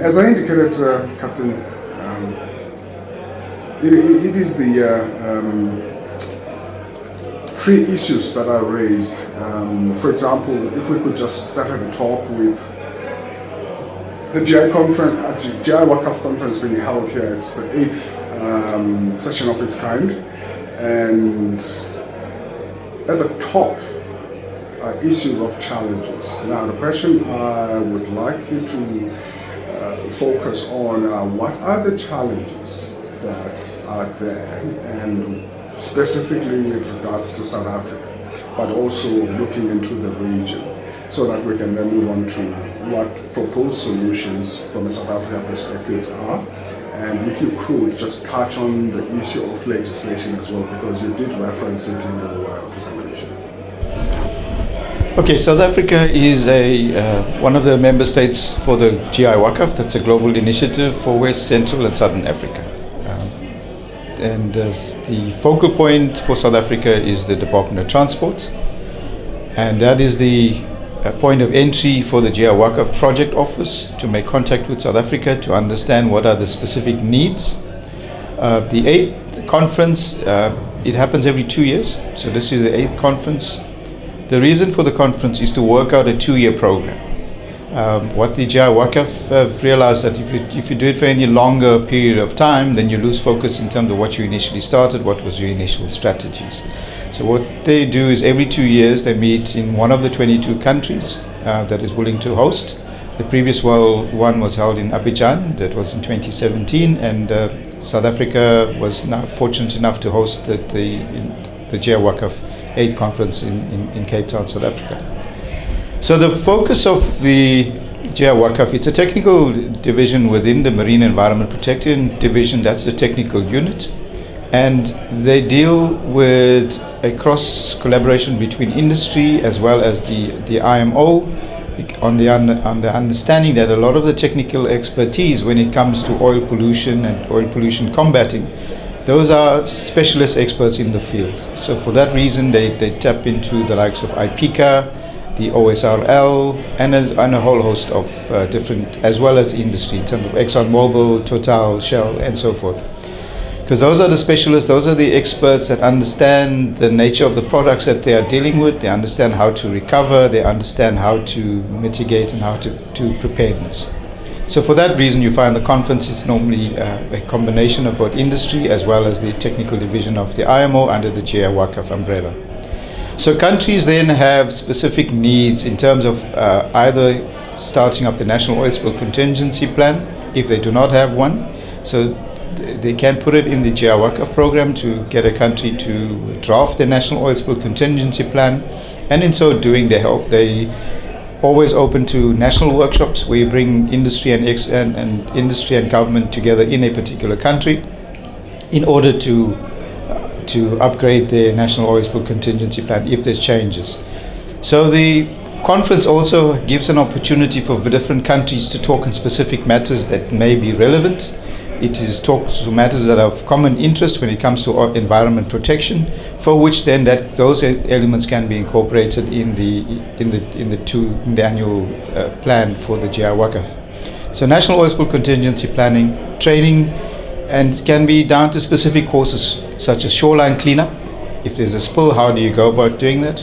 As I indicated, Captain, it is the three issues that are raised. For example, if we could just start at the top with the GI-WACAF conference being held here. It's the 8th session of its kind, and at the top are issues of challenges. Now, the question I would like you to focus on what are the challenges that are there, and specifically with regards to South Africa, but also looking into the region, so that we can then move on to what proposed solutions from a South African perspective are. And if you could just touch on the issue of legislation as well, because you did reference it in your presentation. Okay, South Africa is one of the member states for the GI-WACAF. That's a global initiative for West, Central and Southern Africa. The focal point for South Africa is the Department of Transport, and that is the point of entry for the GI-WACAF project office to make contact with South Africa to understand what are the specific needs. The 8th conference, it happens every 2 years, so this is the 8th conference. The reason for the conference is to work out a 2-year program. What the GI-WACAF have realized that if you do it for any longer period of time, then you lose focus in terms of what you initially started, what was your initial strategies. So what they do is every 2 years they meet in one of the 22 countries that is willing to host. The previous one was held in Abidjan, that was in 2017, and South Africa was now fortunate enough to host the GI-WACAF 8th conference in Cape Town, South Africa. So the focus of the GI-WACAF, it's a technical division within the Marine Environment Protection Division, that's the technical unit, and they deal with a cross collaboration between industry as well as the IMO on the understanding that a lot of the technical expertise when it comes to oil pollution and oil pollution combating, those are specialist experts in the field. So for that reason they tap into the likes of IPICA, the OSRL, and a whole host of different, as well as the industry in terms of ExxonMobil, Total, Shell, and so forth. Because those are the specialists, those are the experts that understand the nature of the products that they are dealing with, they understand how to recover, they understand how to mitigate and how to preparedness. So for that reason you find the conference is normally a combination of both industry as well as the technical division of the IMO under the GI-WACAF umbrella. So countries then have specific needs in terms of either starting up the National Oil Spill Contingency Plan, if they do not have one. So they can put it in the GI-WACAF program to get a country to draft the National Oil Spill Contingency Plan, and in so doing they always open to national workshops where you bring industry and industry and government together in a particular country in order to upgrade the National Oil Spill Contingency Plan if there's changes. So the conference also gives an opportunity for the different countries to talk on specific matters that may be relevant. It is talks to matters that are of common interest when it comes to environment protection, for which then those elements can be incorporated in the annual plan for the GI-WACAF. So National Oil Spill Contingency Planning, training, and can be down to specific courses such as shoreline cleanup. If there's a spill, how do you go about doing that?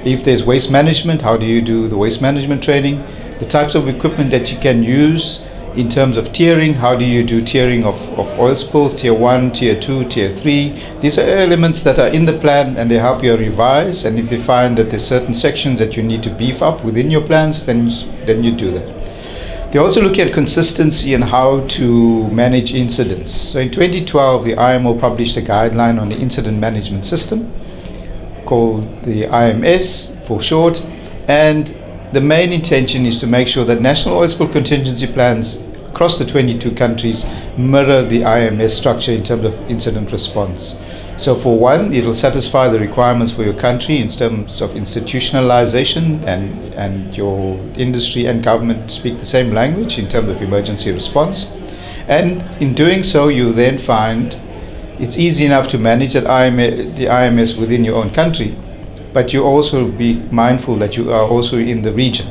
If there's waste management, how do you do the waste management training? The types of equipment that you can use in terms of tiering, how do you do tiering of oil spills, tier 1, tier 2, tier 3? These are elements that are in the plan and they help you revise, and if they find that there's certain sections that you need to beef up within your plans, then you do that. They also look at consistency and how to manage incidents. So in 2012, the IMO published a guideline on the incident management system called the IMS for short, and the main intention is to make sure that national oil spill contingency plans across the 22 countries mirror the IMS structure in terms of incident response. So for one, it will satisfy the requirements for your country in terms of institutionalization, and your industry and government speak the same language in terms of emergency response. And in doing so, you then find it's easy enough to manage the IMS within your own country, but you also be mindful that you are also in the region.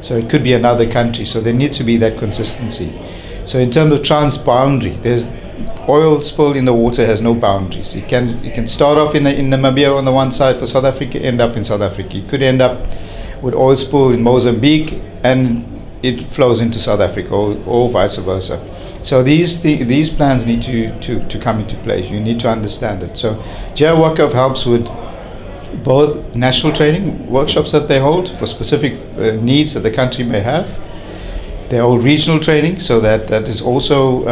So it could be another country. So there needs to be that consistency. So in terms of transboundary, there's oil spill in the water has no boundaries. It can start off in Namibia on the one side for South Africa, end up in South Africa. It could end up with oil spill in Mozambique and it flows into South Africa, or vice versa. So these plans need to come into place. You need to understand it. So GI-WACAF helps with both national training workshops that they hold for specific needs that the country may have. They hold regional training, so that is also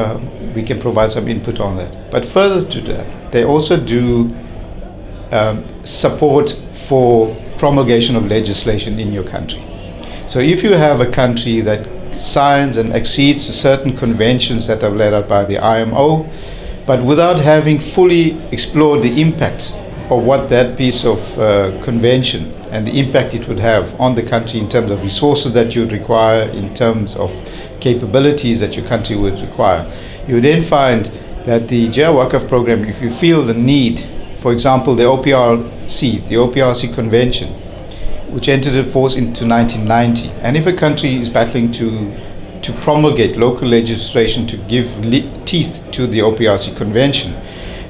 we can provide some input on that. But further to that, they also do support for promulgation of legislation in your country. So if you have a country that signs and accedes to certain conventions that are laid out by the IMO, but without having fully explored the impact of what that piece of convention and the impact it would have on the country in terms of resources that you would require, in terms of capabilities that your country would require, you then find that the GI-WACAF program, if you feel the need, for example, the OPRC Convention, which entered into force into 1990, and if a country is battling to promulgate local legislation to give teeth to the OPRC Convention,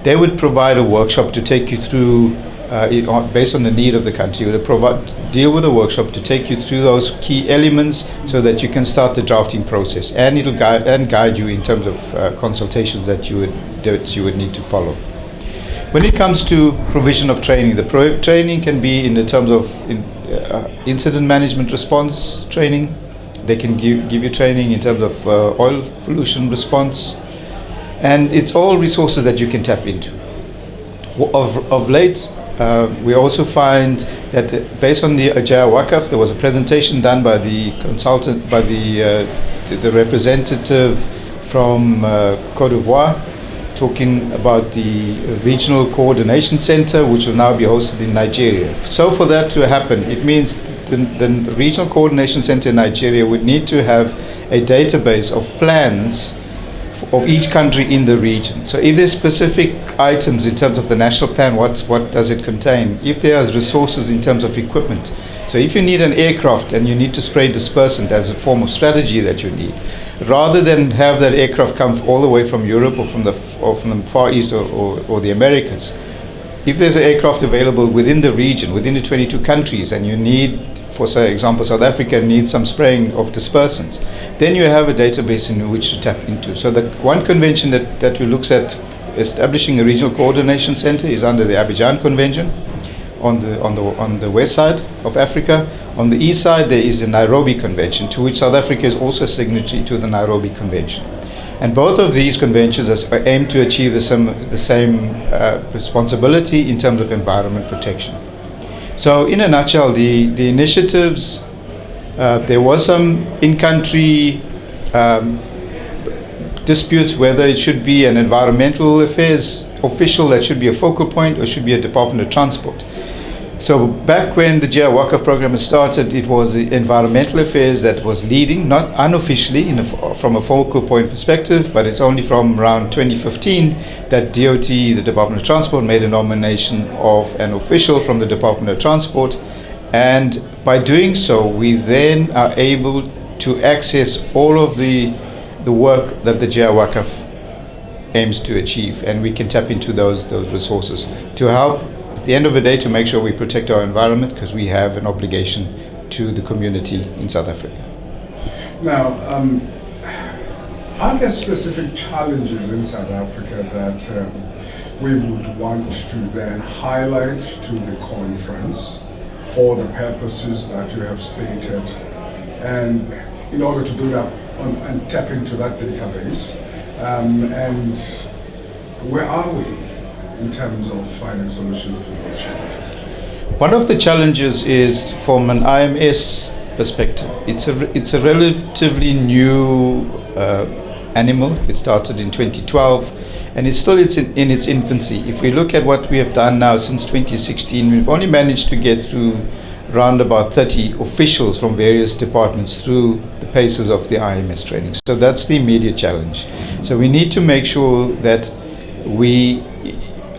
they would provide a workshop to take you through, based on the need of the country, deal with a workshop to take you through those key elements so that you can start the drafting process, and it'll guide you in terms of consultations that you would need to follow. When it comes to provision of training, the training can be in the terms of incident management response training. They can give you training in terms of oil pollution response, and it's all resources that you can tap into. Of late, we also find that based on the GI-WACAF, there was a presentation done by the consultant, by the representative from Côte d'Ivoire, talking about the Regional Coordination Center, which will now be hosted in Nigeria. So for that to happen, it means the Regional Coordination Center in Nigeria would need to have a database of plans of each country in the region. So if there's specific items in terms of the national plan, what does it contain? If there's resources in terms of equipment. So if you need an aircraft and you need to spray dispersant as a form of strategy that you need, rather than have that aircraft come all the way from Europe or from the Far East or the Americas, if there's an aircraft available within the region, within the 22 countries, and you need, for say, example, South Africa needs some spraying of dispersants, then you have a database in which to tap into. So that one convention that looks at establishing a regional coordination center is under the Abidjan Convention on the west side of Africa. On the east side, there is the Nairobi Convention, to which South Africa is also a signatory to the Nairobi Convention. And both of these conventions aim to achieve the same responsibility in terms of environment protection. So in a nutshell, the initiatives, there was some in-country disputes whether it should be an environmental affairs official that should be a focal point or should be a Department of Transport. So back when the GI-WACAF program started, it was the environmental affairs that was leading, not unofficially from a focal point perspective, but it's only from around 2015 that DOT, the Department of Transport, made a nomination of an official from the Department of Transport. And by doing so, we then are able to access all of the work that the GI-WACAF aims to achieve, and we can tap into those resources to help at the end of the day to make sure we protect our environment, because we have an obligation to the community in South Africa. Now, are there specific challenges in South Africa that we would want to then highlight to the conference for the purposes that you have stated, and in order to do that and tap into that database, and where are we in terms of finding solutions to those challenges? One of the challenges is from an IMS perspective. It's a relatively new animal. It started in 2012, and it's still in its infancy. If we look at what we have done now since 2016, we've only managed to get through around about 30 officials from various departments through the paces of the IMS training. So that's the immediate challenge. So we need to make sure that we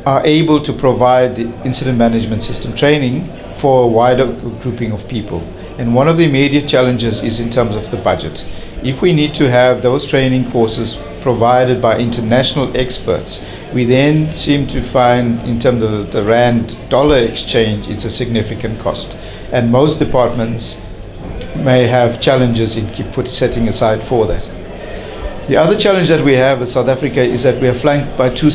are able to provide the incident management system training for a wider grouping of people. And one of the immediate challenges is in terms of the budget. If we need to have those training courses provided by international experts, we then seem to find, in terms of the rand-dollar exchange, it's a significant cost. And most departments may have challenges in setting aside for that. The other challenge that we have in South Africa is that we are flanked by two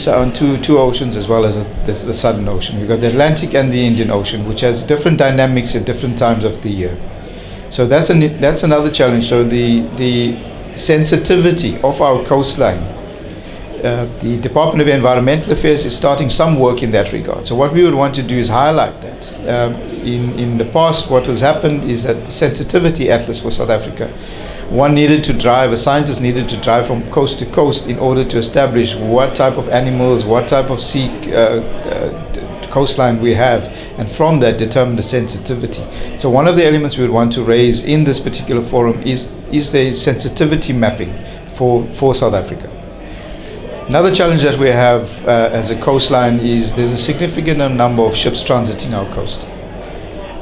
oceans, as well as the Southern Ocean. We've got the Atlantic and the Indian Ocean, which has different dynamics at different times of the year. So that's another challenge. So the sensitivity of our coastline, the Department of Environmental Affairs is starting some work in that regard. So what we would want to do is highlight that. In the past, what has happened is that the sensitivity atlas for South Africa, a scientist needed to drive from coast to coast in order to establish what type of animals, what type of sea coastline we have, and from that determine the sensitivity. So one of the elements we would want to raise in this particular forum is the sensitivity mapping for South Africa. Another challenge that we have as a coastline is there's a significant number of ships transiting our coast.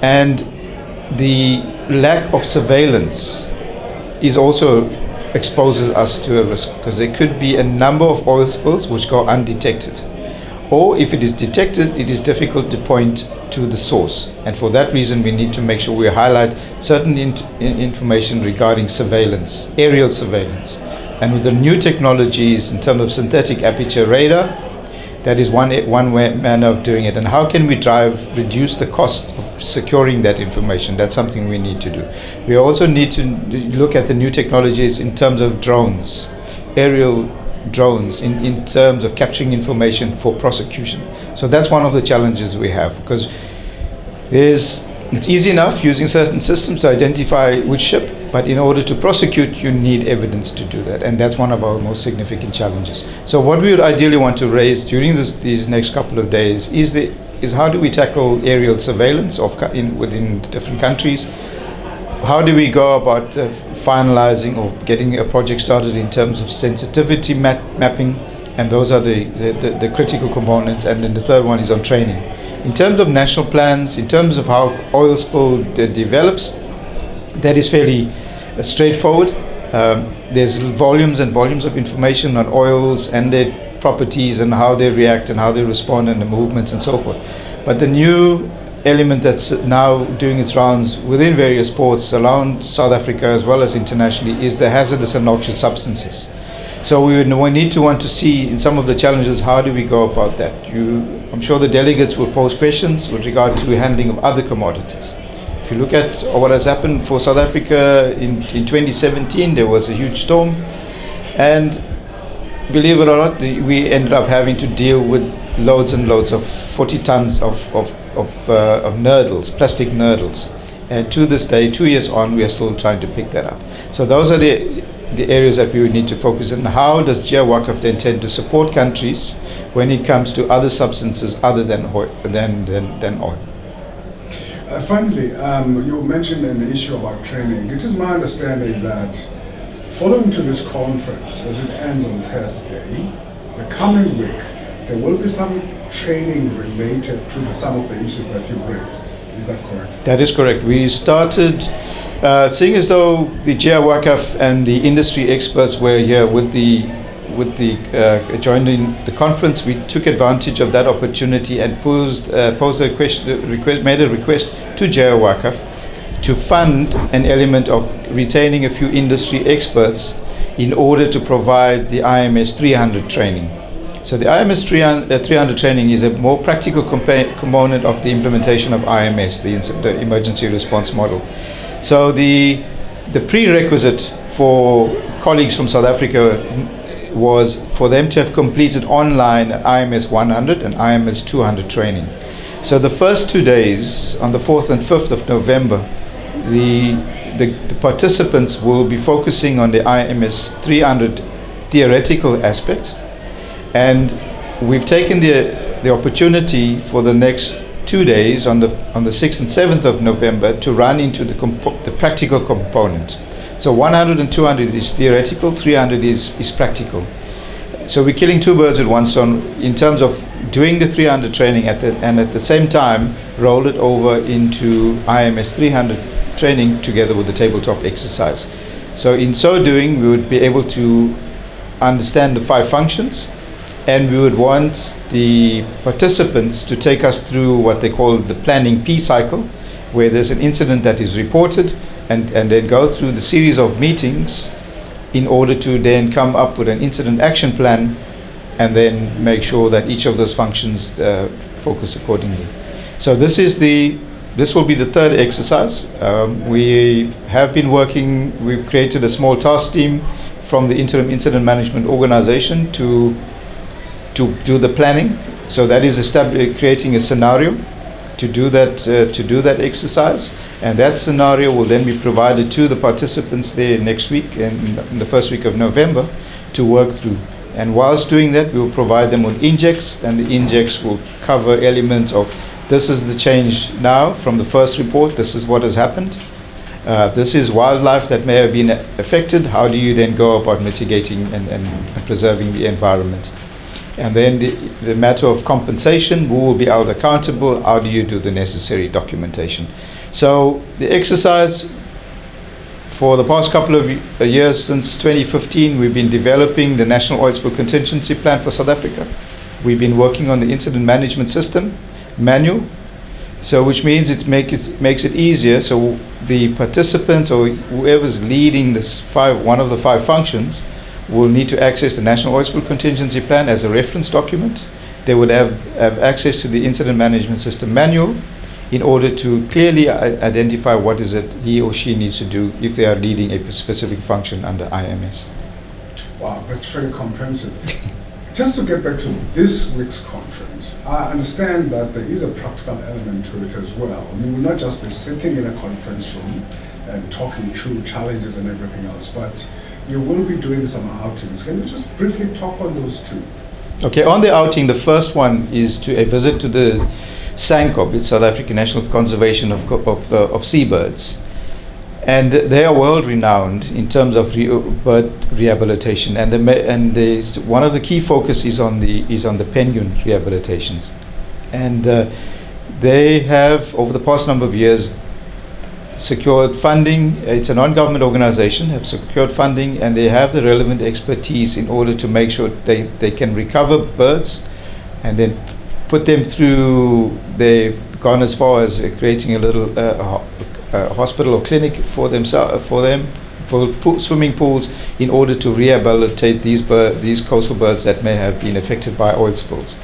And the lack of surveillance is also exposes us to a risk, because there could be a number of oil spills which go undetected. Or if it is detected, it is difficult to point to the source. And for that reason, we need to make sure we highlight certain information regarding surveillance, aerial surveillance. And with the new technologies in terms of synthetic aperture radar, that is one manner of doing it. And how can we reduce the cost of securing that information? That's something we need to do. We also need to look at the new technologies in terms of drones, aerial drones, in terms of capturing information for prosecution. So that's one of the challenges we have, because it's easy enough using certain systems to identify which ship, but in order to prosecute, you need evidence to do that, and that's one of our most significant challenges. So what we would ideally want to raise during these next couple of days is how do we tackle aerial surveillance within different countries? How do we go about finalizing or getting a project started in terms of sensitivity mapping? And those are the critical components. And then the third one is on training. In terms of national plans, in terms of how oil spill develops, that is fairly straightforward. There's volumes and volumes of information on oils and their properties and how they react and how they respond and the movements and so forth. But the new element that's now doing its rounds within various ports around South Africa as well as internationally is the hazardous and noxious substances. So we need to want to see in some of the challenges, how do we go about that? I'm sure the delegates will pose questions with regard to handling of other commodities. If you look at what has happened for South Africa in 2017, there was a huge storm, and believe it or not, we ended up having to deal with loads and loads of 40 tons of nurdles, plastic nurdles. And to this day, 2 years on, we are still trying to pick that up. So those are the areas that we would need to focus on. How does GI-WACAF then tend to support countries when it comes to other substances other than oil? Finally, you mentioned an issue about training. It is my understanding that following to this conference, as it ends on Thursday, the coming week, there will be some training related to some of the issues that you raised. Is that correct? That is correct. We started seeing as though the GI-WACAF and the industry experts were here joining the conference. We took advantage of that opportunity and made a request to GI-WACAF to fund an element of retaining a few industry experts in order to provide the IMS 300 training. So the IMS 300 training is a more practical component of the implementation of IMS, the emergency response model. So the prerequisite for colleagues from South Africa was for them to have completed online IMS 100 and IMS 200 training. So the first 2 days, on the 4th and 5th of November, the participants will be focusing on the IMS 300 theoretical aspect. And we've taken the opportunity for the next 2 days, on the 6th and 7th of November, to run into the practical component. So 100 and 200 is theoretical, 300 is practical. So we're killing two birds with one stone in terms of doing the 300 training and at the same time roll it over into IMS 300 training together with the tabletop exercise. So in so doing, we would be able to understand the 5 functions, and we would want the participants to take us through what they call the planning P cycle, where there's an incident that is reported and then go through the series of meetings in order to then come up with an incident action plan and then make sure that each of those functions focus accordingly. So this will be the 3rd exercise. We have been working, we've created a small task team from the Interim Incident Management Organization to do the planning. So that is creating a scenario to do that exercise, and that scenario will then be provided to the participants there next week and in the first week of November to work through. And whilst doing that, we will provide them with injects, and the injects will cover elements of this is the change now from the first report, this is what has happened, this is wildlife that may have been affected, how do you then go about mitigating and preserving the environment. And then the matter of compensation, who will be held accountable, how do you do the necessary documentation. So the exercise, for the past couple of years, since 2015, we've been developing the National Oil Spill Contingency Plan for South Africa. We've been working on the Incident Management System manual, so which means it makes it easier, so the participants or whoever's leading one of the 5 functions will need to access the National Oil Spill Contingency Plan as a reference document. They would have access to the Incident Management System manual in order to clearly identify what is it he or she needs to do if they are leading a specific function under IMS. Wow, that's very comprehensive. Just to get back to this week's conference, I understand that there is a practical element to it as well. You will not just be sitting in a conference room and talking through challenges and everything else, but you will be doing some outings. Can you just briefly talk on those 2? Okay, on the outing, the first one is a visit to the SANCOB, it's South African National Conservation of Seabirds. And they are world renowned in terms of bird rehabilitation, and one of the key focus is on the penguin rehabilitations. And they have, over the past number of years, secured funding. It's a non-government organization, have secured funding, and they have the relevant expertise in order to make sure they can recover birds and then put them through. They've gone as far as creating a little hospital or clinic for them, swimming pools, in order to rehabilitate these coastal birds that may have been affected by oil spills.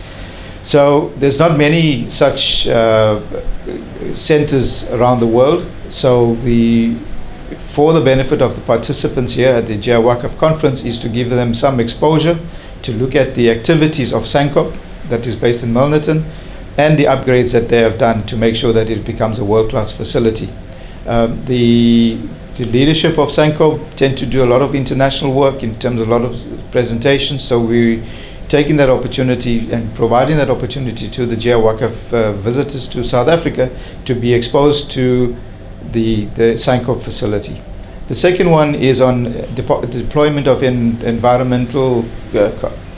So there's not many such centers around the world. So for the benefit of the participants here at the GI-WACAF conference is to give them some exposure to look at the activities of SANCOB that is based in Milnerton and the upgrades that they have done to make sure that it becomes a world-class facility. The leadership of SANCOB tend to do a lot of international work in terms of a lot of presentations, so we're taking that opportunity and providing that opportunity to the GI-WACAF visitors to South Africa to be exposed to the SANCOB facility. The second one is on deployment of environmental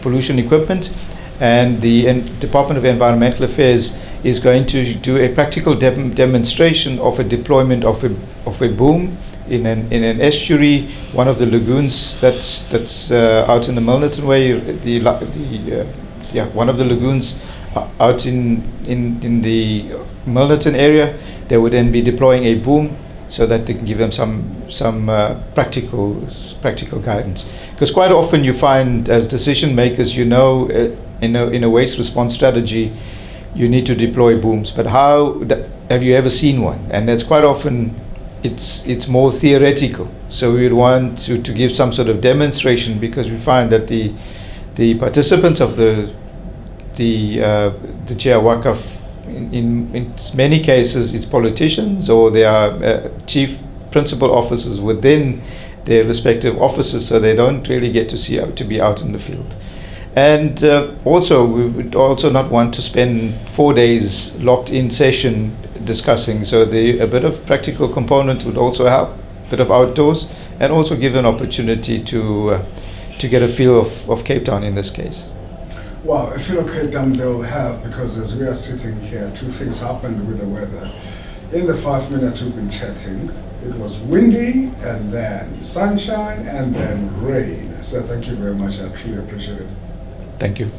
pollution equipment, and the Department of Environmental Affairs is going to do a practical demonstration of a deployment of a boom in an estuary, one of the lagoons that's out in the Milnerton Way, one of the lagoons out in the Milnerton area. They would then be deploying a boom so that they can give them some practical guidance. Because quite often you find, as decision makers, in a waste response strategy, you need to deploy booms. But have you ever seen one? And that's quite often it's more theoretical. So we would want to give some sort of demonstration, because we find that the participants of the GI-WACAF, in many cases, it's politicians, or they are chief principal officers within their respective offices, so they don't really get to be out in the field. And also, we would also not want to spend 4 days locked in session discussing. So a bit of practical component would also help, a bit of outdoors, and also give an opportunity to get a feel of Cape Town in this case. Well, if you look at them, they'll have, because as we are sitting here, two things happened with the weather. In the 5 minutes we've been chatting, it was windy, and then sunshine, and then rain. So thank you very much. I truly appreciate it. Thank you.